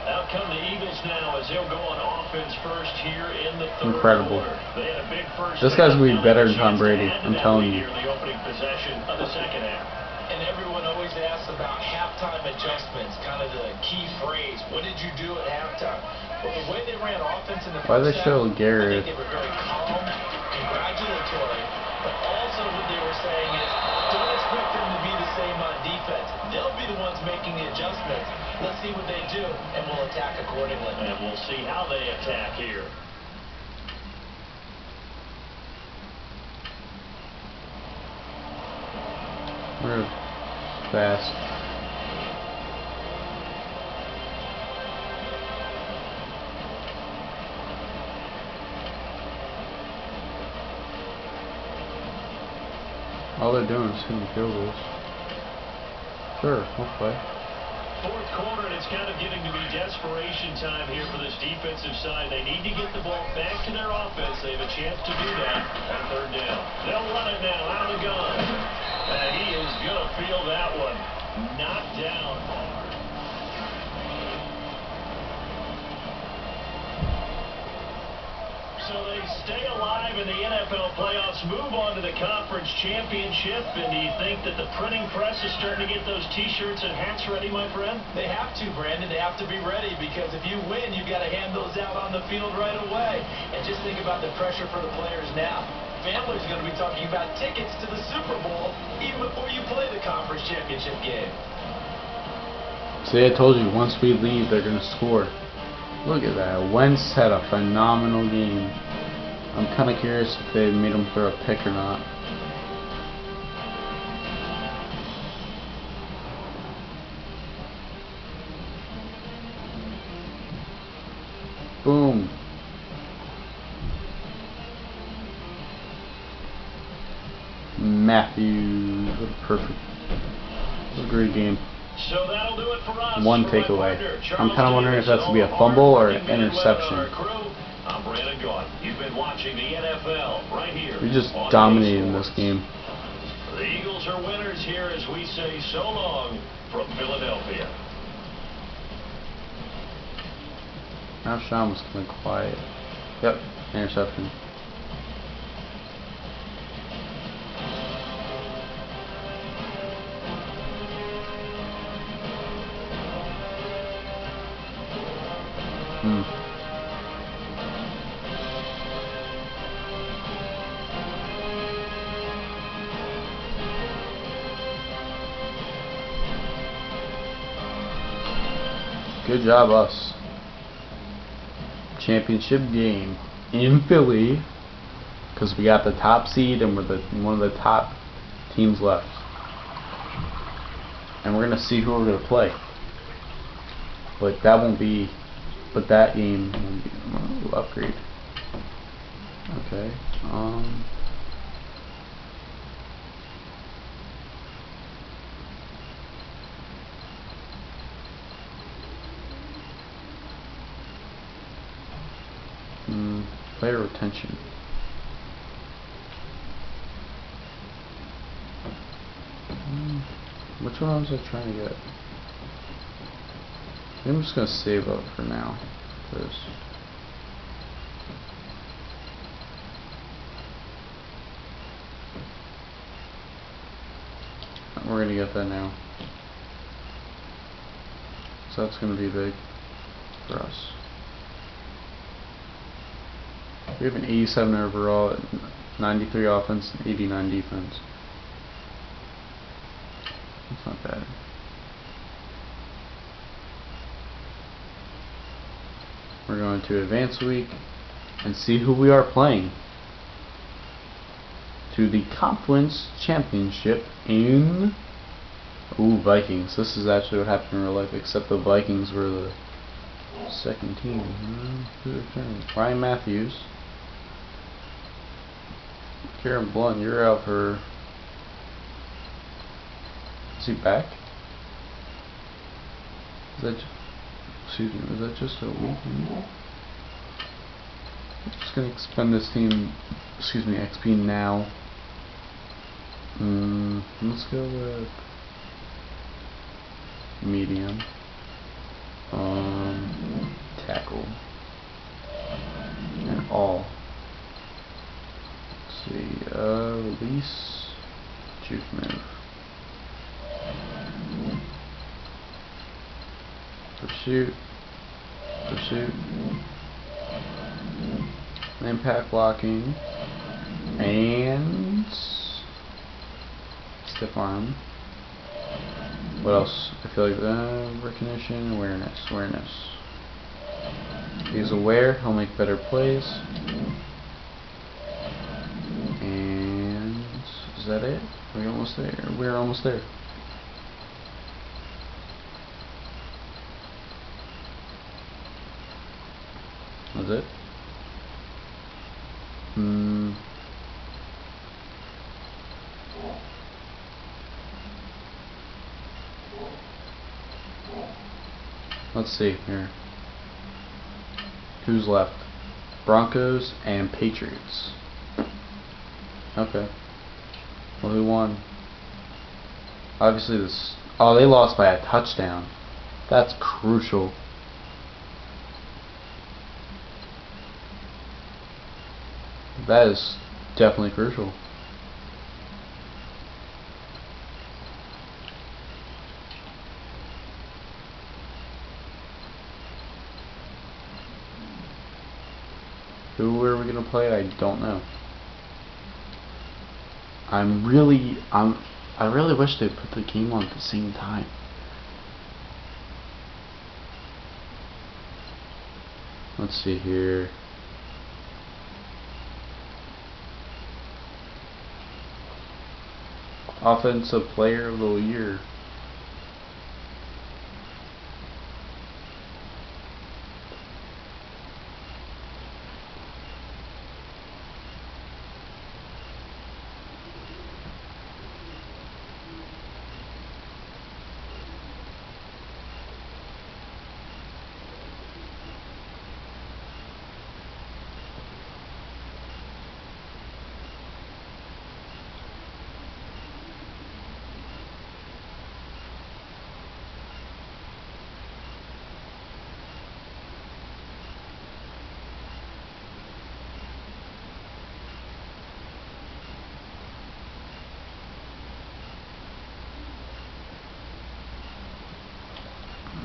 Out come the Eagles now as they'll go on offense first here in the 3rd Incredible. quarter. They had a big first This guy's going to be half. better than Tom Brady, I'm telling you. The opening possession of the 2nd half. And everyone always asks about halftime adjustments, kind of the key phrase. What did you do at halftime? But the way they ran offense in the Why first they show half, Garrett? I think they were very calm, congratulatory, but also what they were saying is, don't expect them to be the same on defense. They'll be the ones making the adjustments. Let's see what they do, and we'll attack accordingly. And we'll see how they attack here. We're fast. All they're doing is hitting field goals. Sure, we'll play. 4th quarter, and it's kind of getting to be desperation time here for this defensive side. They need to get the ball back to their offense. They have a chance to do that on 3rd down. They'll run it now out of the gun. And he is going to feel that one. Knocked down hard. So they stay alive in the NFL playoffs, move on to the conference championship. And do you think that the printing press is starting to get those T-shirts and hats ready, my friend? They have to, Brandon. They have to be ready because if you win, you've got to hand those out on the field right away. And just think about the pressure for the players now. Families are going to be talking about tickets to the Super Bowl even before you play the conference championship game. See, I told you, once we leave, they're going to score. Look at that. Wentz had a phenomenal game. I'm kind of curious if they made him throw a pick or not. Boom. Matthews. What a perfect. What a great game. So that'll do it for us. One takeaway. I'm kind of wondering if that's to be a fumble or an interception. I'm Brandon Gaunt. You've been watching the NFL right here. We just dominated in this game. The Eagles are winners here as we say so long from Philadelphia. Now Sean was kind of quiet. Yep, interception. Good job, us. Championship game in Philly, because we got the top seed and we're one of the top teams left. And we're gonna see who we're gonna play. But that won't be. But that game won't be. We'll upgrade. Okay. Player retention. Which one was I trying to get? I'm just gonna save up for now, because we're gonna get that now. So that's gonna be big for us. We have an 87 overall, 93 offense, and 89 defense. That's not bad. We're going to advance week and see who we are playing to the conference championship in Vikings. This is actually what happened in real life, except the Vikings were the second team. Ryan Matthews. Karen Blunt, you're out for. Is he back? Is that? Excuse me. Was that just a week? I'm just gonna expend this team. Excuse me, XP now. Let's go with medium. Tackle and all. Release, juke move, pursuit, impact blocking, and stiff arm. What else? I feel like recognition, awareness. He's aware, he'll make better plays. And is that it? We're almost there. We're almost there. That's it? Let's see here. Who's left? Broncos and Patriots. Okay. Well, who won? Obviously this. Oh, they lost by a touchdown. That's crucial. That is definitely crucial. Who are we gonna play? I don't know. I really wish they put the game on at the same time. Let's see here. Offensive Player of the Year.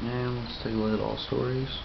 And let's take a look at all stories.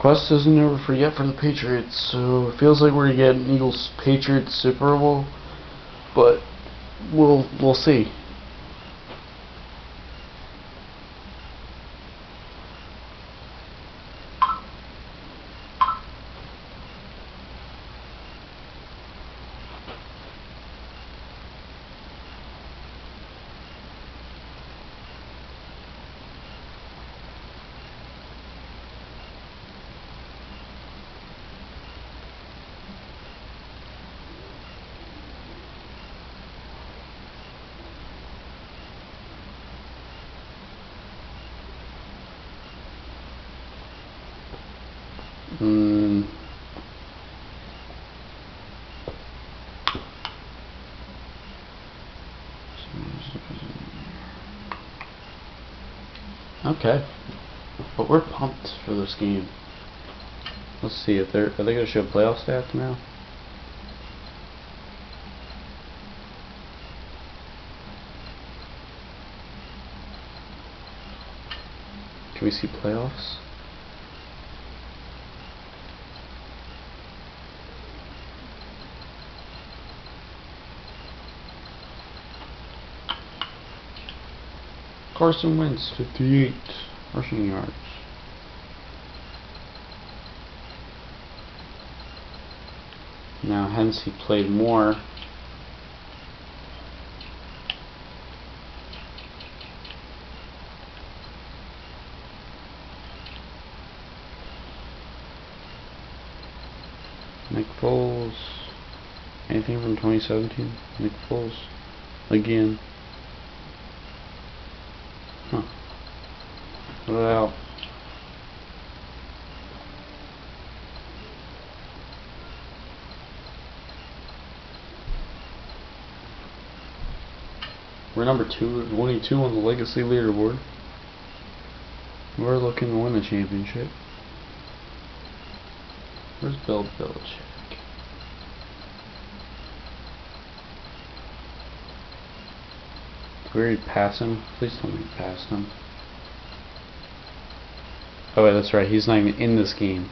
quest isn't over for yet for the Patriots, so it feels like we're gonna get an Eagles-Patriots Super Bowl, but we'll see. Okay, but we're pumped for this game. Let's see if are they gonna show playoff stats now? Can we see playoffs? Carson Wentz, 58 rushing yards. Now, hence he played more. Nick Foles. Anything from 2017? Nick Foles. Again. Huh. Well. We're number 22 on the legacy leaderboard. We're looking to win a championship. Where's Bill Belichick? Did we already pass him? Please tell me we passed him. Oh wait, that's right, he's not even in this game.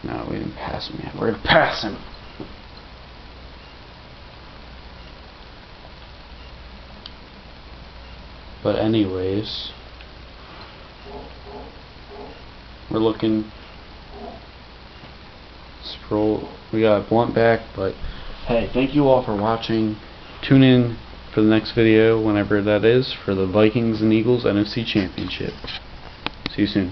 No, we didn't pass him yet. We're gonna pass him. But anyways, we're looking. Sproul, we got Blunt back, but hey, thank you all for watching. Tune in for the next video, whenever that is, for the Vikings and Eagles NFC Championship. See you soon.